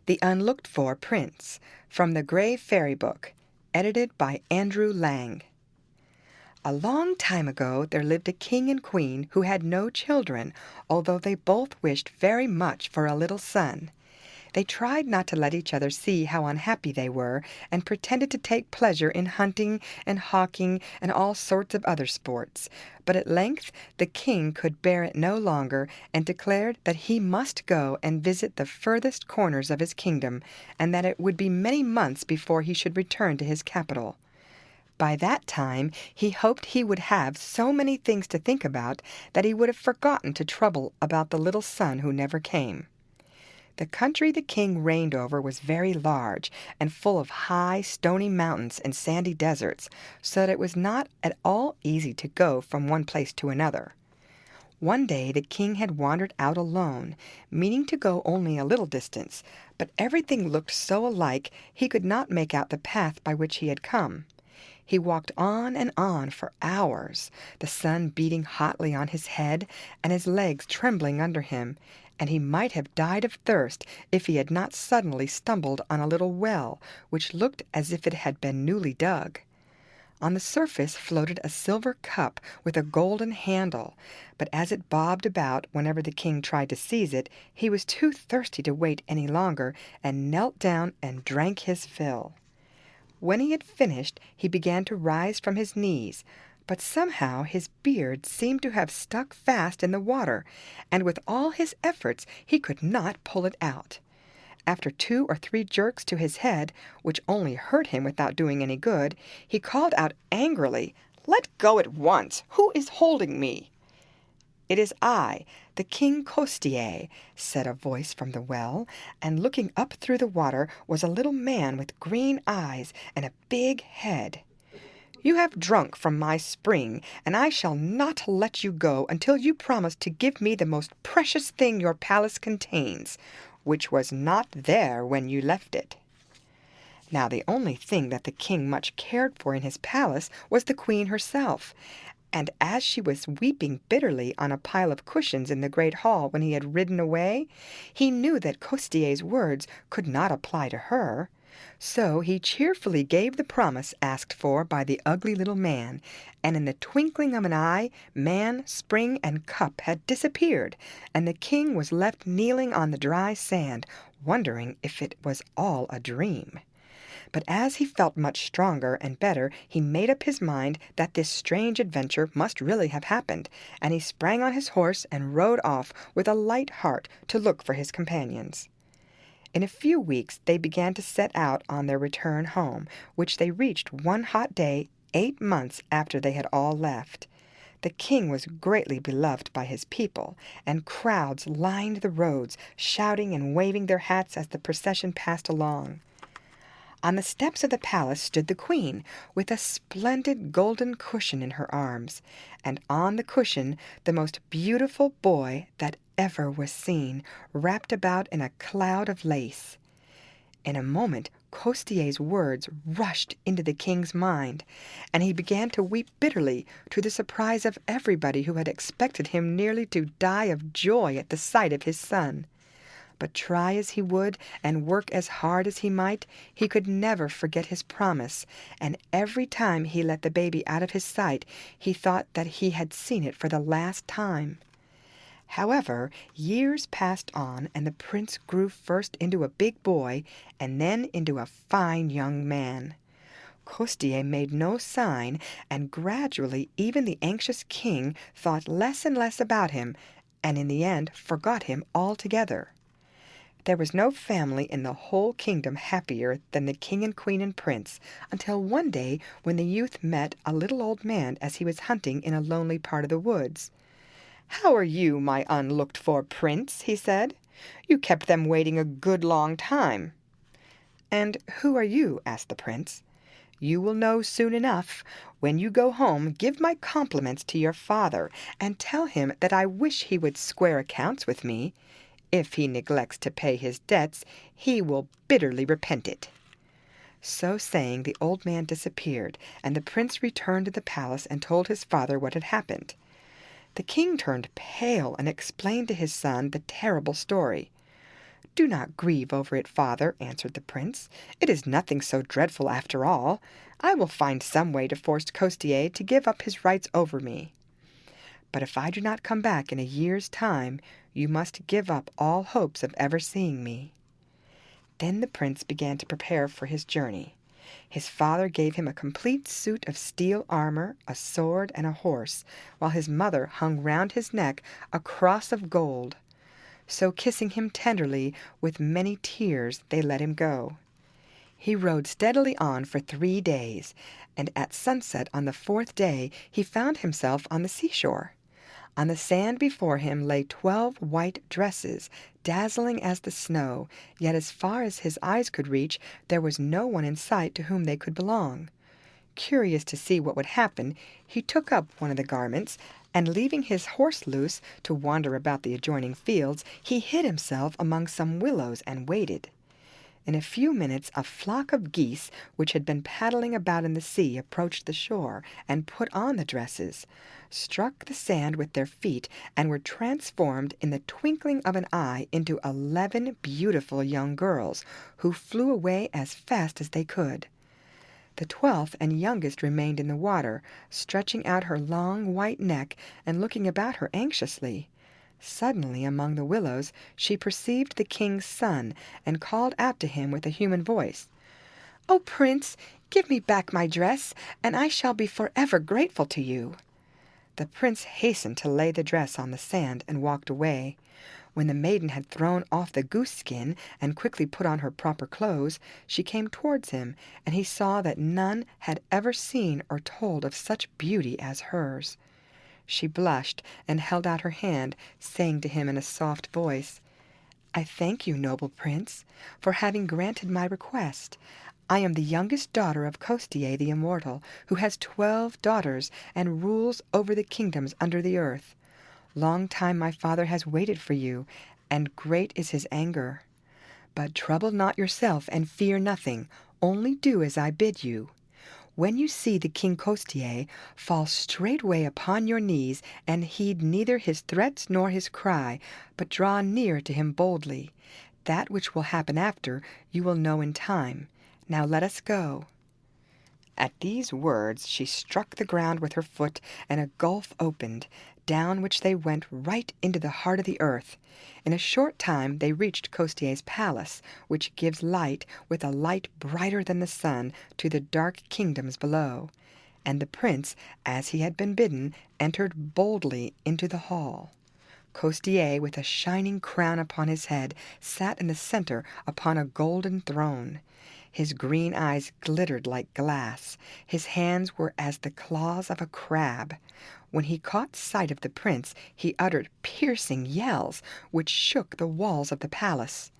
The Unlooked-for Prince, from the Gray Fairy Book, edited by Andrew Lang. A long time ago there lived a king and queen who had no children, although they both wished very much for a little son. They tried not to let each other see how unhappy they were, and pretended to take pleasure in hunting and hawking and all sorts of other sports. But at length the king could bear it no longer, and declared that he must go and visit the furthest corners of his kingdom, and that it would be many months before he should return to his capital. By that time he hoped he would have so many things to think about that he would have forgotten to trouble about the little son who never came. The country the king reigned over was very large, and full of high, stony mountains and sandy deserts, so that it was not at all easy to go from one place to another. One day the king had wandered out alone, meaning to go only a little distance, but everything looked so alike he could not make out the path by which he had come. He walked on and on for hours, the sun beating hotly on his head, and his legs trembling under him, and he might have died of thirst if he had not suddenly stumbled on a little well, which looked as if it had been newly dug. On the surface floated a silver cup with a golden handle, but as it bobbed about whenever the king tried to seize it, he was too thirsty to wait any longer, and knelt down and drank his fill. When he had finished, he began to rise from his knees, but somehow his beard seemed to have stuck fast in the water, and with all his efforts he could not pull it out. After 2 or 3 jerks to his head, which only hurt him without doing any good, he called out angrily, "Let go at once! Who is holding me?" "It is I, the King Costier," said a voice from the well, and looking up through the water was a little man with green eyes and a big head. "You have drunk from my spring, and I shall not let you go until you promise to give me the most precious thing your palace contains, which was not there when you left it." Now the only thing that the king much cared for in his palace was the queen herself, and as she was weeping bitterly on a pile of cushions in the great hall when he had ridden away, he knew that Costier's words could not apply to her. So he cheerfully gave the promise asked for by the ugly little man, and in the twinkling of an eye man, spring, and cup had disappeared, and the king was left kneeling on the dry sand, wondering if it was all a dream. But as he felt much stronger and better, he made up his mind that this strange adventure must really have happened, and he sprang on his horse and rode off with a light heart to look for his companions. In a few weeks they began to set out on their return home, which they reached one hot day 8 months after they had all left. The king was greatly beloved by his people, and crowds lined the roads, shouting and waving their hats as the procession passed along. On the steps of the palace stood the queen, with a splendid golden cushion in her arms, and on the cushion the most beautiful boy that ever was seen, wrapped about in a cloud of lace. In a moment Costier's words rushed into the king's mind, and he began to weep bitterly, to the surprise of everybody who had expected him nearly to die of joy at the sight of his son. But try as he would and work as hard as he might, he could never forget his promise, and every time he let the baby out of his sight he thought that he had seen it for the last time. However, years passed on, and the prince grew first into a big boy and then into a fine young man. Costier made no sign, and gradually even the anxious king thought less and less about him, and in the end forgot him altogether. There was no family in the whole kingdom happier than the king and queen and prince, until one day when the youth met a little old man as he was hunting in a lonely part of the woods. "How are you, my unlooked-for prince?" he said. "You kept them waiting a good long time." "And who are you?" asked the prince. "You will know soon enough. When you go home, give my compliments to your father, and tell him that I wish he would square accounts with me. If he neglects to pay his debts, he will bitterly repent it." So saying, the old man disappeared, and the prince returned to the palace and told his father what had happened. The king turned pale and explained to his son the terrible story. "Do not grieve over it, father," answered the prince. "It is nothing so dreadful after all. I will find some way to force Costier to give up his rights over me. But if I do not come back in a year's time, you must give up all hopes of ever seeing me." Then the prince began to prepare for his journey. His father gave him a complete suit of steel armor, a sword, and a horse, while his mother hung round his neck a cross of gold. So, kissing him tenderly, with many tears, they let him go. He rode steadily on for 3 days, and at sunset on the 4th day he found himself on the seashore. On the sand before him lay 12 white dresses, dazzling as the snow, yet as far as his eyes could reach there was no one in sight to whom they could belong. Curious to see what would happen, he took up one of the garments, and leaving his horse loose to wander about the adjoining fields, he hid himself among some willows and waited. In a few minutes a flock of geese, which had been paddling about in the sea, approached the shore, and put on the dresses, struck the sand with their feet, and were transformed in the twinkling of an eye into 11 beautiful young girls, who flew away as fast as they could. The 12th and youngest remained in the water, stretching out her long white neck and looking about her anxiously. Suddenly, among the willows, she perceived the king's son, and called out to him with a human voice, "Oh, Prince, give me back my dress, and I shall be forever grateful to you." The prince hastened to lay the dress on the sand and walked away. When the maiden had thrown off the goose skin and quickly put on her proper clothes, she came towards him, and he saw that none had ever seen or told of such beauty as hers. She blushed and held out her hand, saying to him in a soft voice, "I thank you, noble prince, for having granted my request. I am the youngest daughter of Costier the Immortal, who has 12 daughters and rules over the kingdoms under the earth. Long time my father has waited for you, and great is his anger. But trouble not yourself and fear nothing, only do as I bid you. When you see the King Costier, fall straightway upon your knees, and heed neither his threats nor his cry, but draw near to him boldly. That which will happen after you will know in time. Now let us go." At these words she struck the ground with her foot, and a gulf opened, down which they went right into the heart of the earth. In a short time they reached Costier's palace, which gives light, with a light brighter than the sun, to the dark kingdoms below. And the prince, as he had been bidden, entered boldly into the hall. Costier, with a shining crown upon his head, sat in the center upon a golden throne. His green eyes glittered like glass. His hands were as the claws of a crab. When he caught sight of the prince, he uttered piercing yells, which shook the walls of the palace.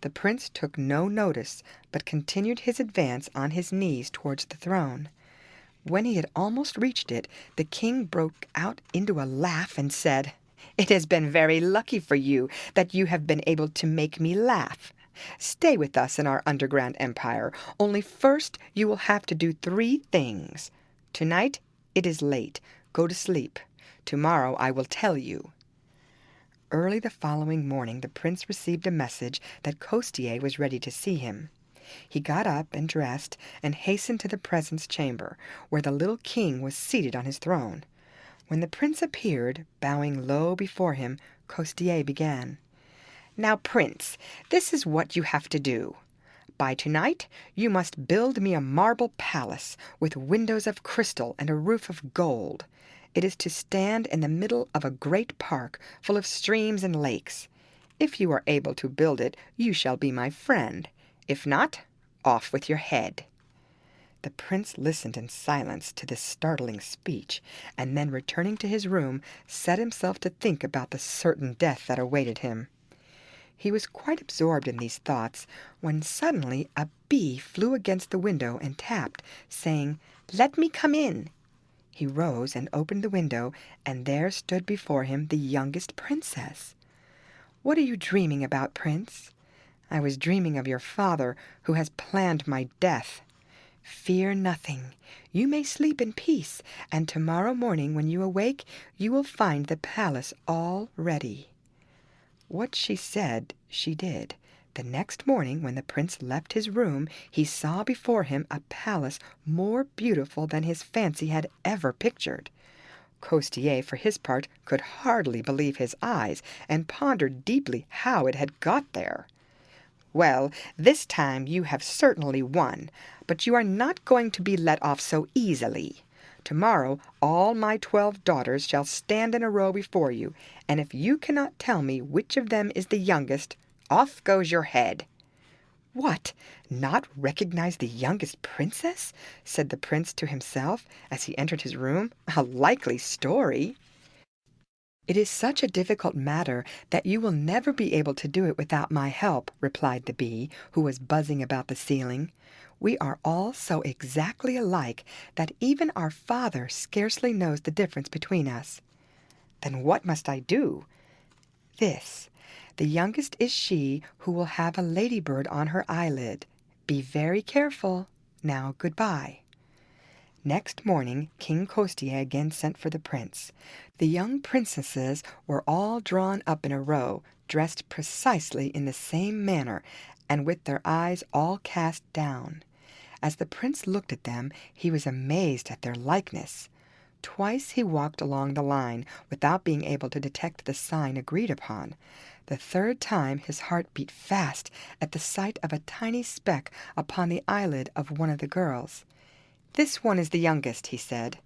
The prince took no notice, but continued his advance on his knees towards the throne. When he had almost reached it, the king broke out into a laugh and said, "It has been very lucky for you that you have been able to make me laugh. Stay with us in our underground empire, only first you will have to do 3 things. Tonight it is late. Go to sleep. Tomorrow I will tell you." Early the following morning the prince received a message that Costier was ready to see him. He got up and dressed, and hastened to the presence chamber, where the little king was seated on his throne. When the prince appeared, bowing low before him, Costier began, "Now, Prince, this is what you have to do. By tonight you must build me a marble palace, with windows of crystal and a roof of gold. It is to stand in the middle of a great park, full of streams and lakes. If you are able to build it, you shall be my friend. If not, off with your head." The prince listened in silence to this startling speech, and then, returning to his room, set himself to think about the certain death that awaited him. He was quite absorbed in these thoughts when suddenly a bee flew against the window and tapped, saying, "Let me come in." He rose and opened the window, and there stood before him the youngest princess. "What are you dreaming about, Prince?" "I was dreaming of your father, who has planned my death." "Fear nothing. You may sleep in peace, and tomorrow morning when you awake you will find the palace all ready." What she said she did, The next morning, when the prince left his room, he saw before him a palace more beautiful than his fancy had ever pictured. Costier, for his part, could hardly believe his eyes, and pondered deeply how it had got there. "Well, this time you have certainly won, but you are not going to be let off so easily. Tomorrow all my 12 daughters shall stand in a row before you, and if you cannot tell me which of them is the youngest, off goes your head." "What, not recognize the youngest princess?" said the prince to himself as he entered his room. "A likely story!" "It is such a difficult matter that you will never be able to do it without my help," replied the bee, who was buzzing about the ceiling. "We are all so exactly alike that even our father scarcely knows the difference between us." "Then what must I do?" "This. The youngest is she who will have a ladybird on her eyelid. Be very careful. Now, goodbye." Next morning King Costier again sent for the prince. The young princesses were all drawn up in a row, dressed precisely in the same manner, and with their eyes all cast down. As the prince looked at them, he was amazed at their likeness. Twice he walked along the line without being able to detect the sign agreed upon. The third time his heart beat fast at the sight of a tiny speck upon the eyelid of one of the girls. "This one is the youngest," he said.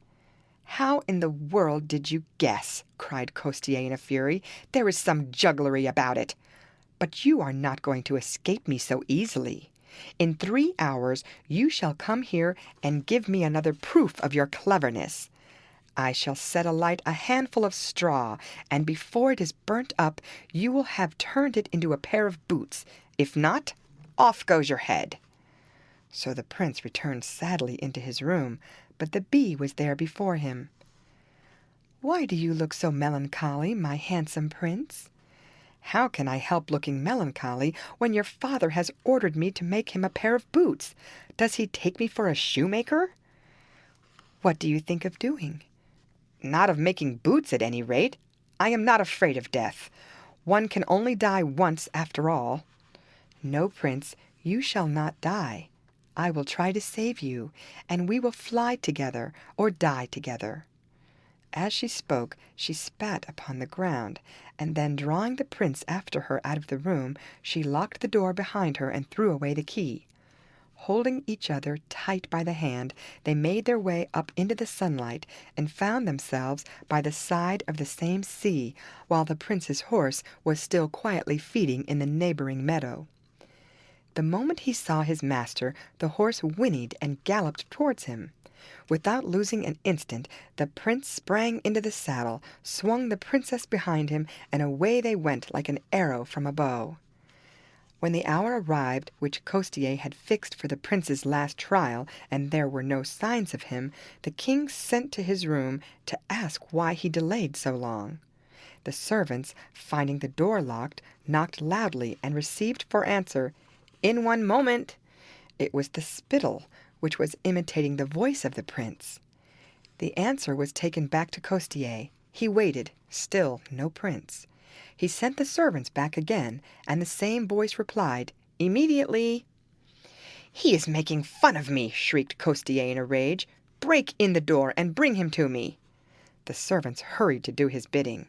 "How in the world did you guess?" cried Costier in a fury. "There is some jugglery about it. But you are not going to escape me so easily. In 3 hours you shall come here and give me another proof of your cleverness. I shall set alight a handful of straw, and before it is burnt up you will have turned it into a pair of boots. If not, off goes your head." So the prince returned sadly into his room, but the bee was there before him. "Why do you look so melancholy, my handsome prince?" "How can I help looking melancholy when your father has ordered me to make him a pair of boots? Does he take me for a shoemaker?" "What do you think of doing?" "Not of making boots, at any rate. I am not afraid of death. One can only die once, after all." "No, prince, you shall not die. I will try to save you, and we will fly together or die together." As she spoke, she spat upon the ground, and then, drawing the prince after her out of the room, she locked the door behind her and threw away the key. Holding each other tight by the hand, they made their way up into the sunlight and found themselves by the side of the same sea, while the prince's horse was still quietly feeding in the neighboring meadow. The moment he saw his master, the horse whinnied and galloped towards him. Without losing an instant, the prince sprang into the saddle, swung the princess behind him, and away they went like an arrow from a bow. When the hour arrived which Costier had fixed for the prince's last trial, and there were no signs of him, the king sent to his room to ask why he delayed so long. The servants, finding the door locked, knocked loudly and received for answer, "In 1 moment." It was the spittle, which was imitating the voice of the prince. The answer was taken back to Costier. He waited, still no prince. He sent the servants back again, and the same voice replied, "Immediately." "He is making fun of me," shrieked Costier in a rage. "Break in the door and bring him to me." The servants hurried to do his bidding.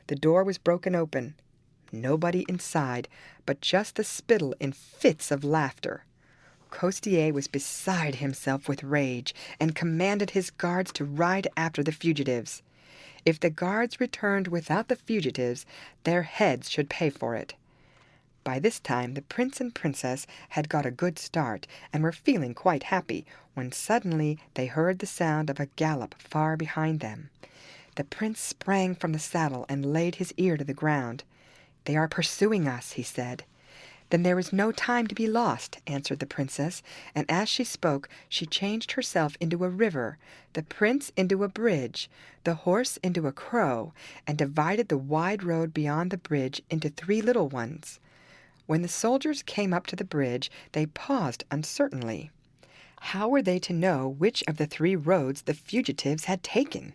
The door was broken open. Nobody inside, but just the spittle in fits of laughter. Costier was beside himself with rage, and commanded his guards to ride after the fugitives. If the guards returned without the fugitives, their heads should pay for it. By this time the prince and princess had got a good start, and were feeling quite happy, when suddenly they heard the sound of a gallop far behind them. The prince sprang from the saddle and laid his ear to the ground. "They are pursuing us," he said. "Then there is no time to be lost," answered the princess, and as she spoke she changed herself into a river, the prince into a bridge, the horse into a crow, and divided the wide road beyond the bridge into 3 little ones. When the soldiers came up to the bridge, they paused uncertainly. How were they to know which of the 3 roads the fugitives had taken?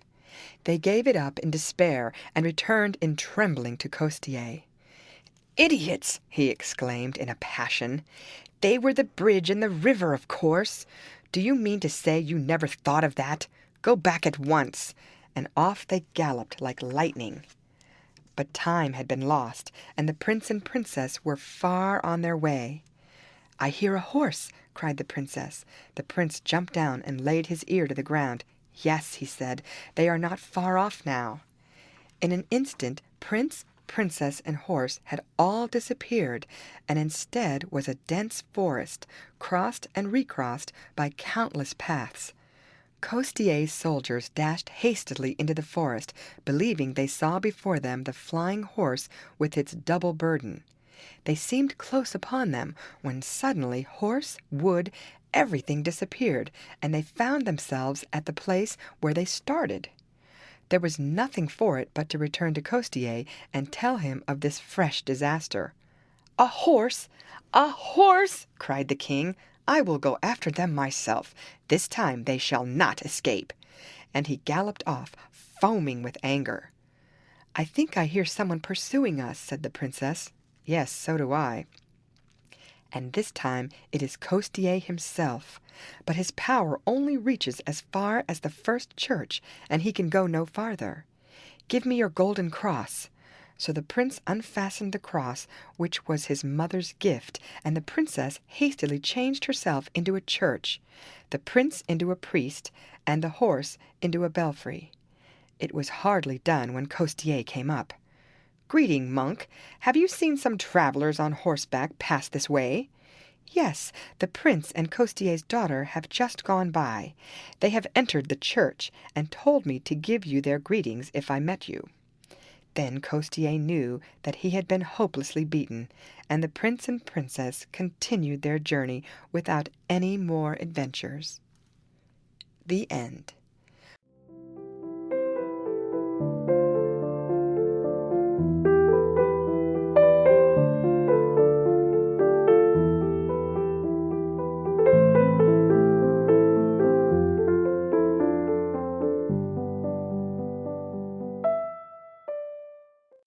They gave it up in despair and returned in trembling to Costier. idiots!" he exclaimed in a passion. "They were the bridge and the river, of course. Do you mean to say you never thought of that? Go back at once." And off they galloped like lightning. But time had been lost, and the prince and princess were far on their way. "I hear a horse!" cried the princess. The prince jumped down and laid his ear to the ground. "Yes," he said, "they are not far off now." In an instant prince, princess, and horse had all disappeared, and instead was a dense forest, crossed and recrossed by countless paths. Costier's soldiers dashed hastily into the forest, believing they saw before them the flying horse with its double burden. They seemed close upon them, when suddenly horse, wood, everything disappeared, and they found themselves at the place where they started. There was nothing for it but to return to Costier and tell him of this fresh disaster. "A horse! A horse!" cried the king. "I will go after them myself. This time they shall not escape." And he galloped off, foaming with anger. "I think I hear someone pursuing us," said the princess. "Yes, so do I." And this time it is Costier himself. But his power only reaches as far as the first church, and he can go no farther. "Give me your golden cross." So the prince unfastened the cross, which was his mother's gift, and the princess hastily changed herself into a church, the prince into a priest, and the horse into a belfry. It was hardly done when Costier came up. "Greeting, monk. Have you seen some travelers on horseback pass this way?" "Yes, the prince and Costier's daughter have just gone by. They have entered the church, and told me to give you their greetings if I met you." Then Costier knew that he had been hopelessly beaten, and the prince and princess continued their journey without any more adventures. The end.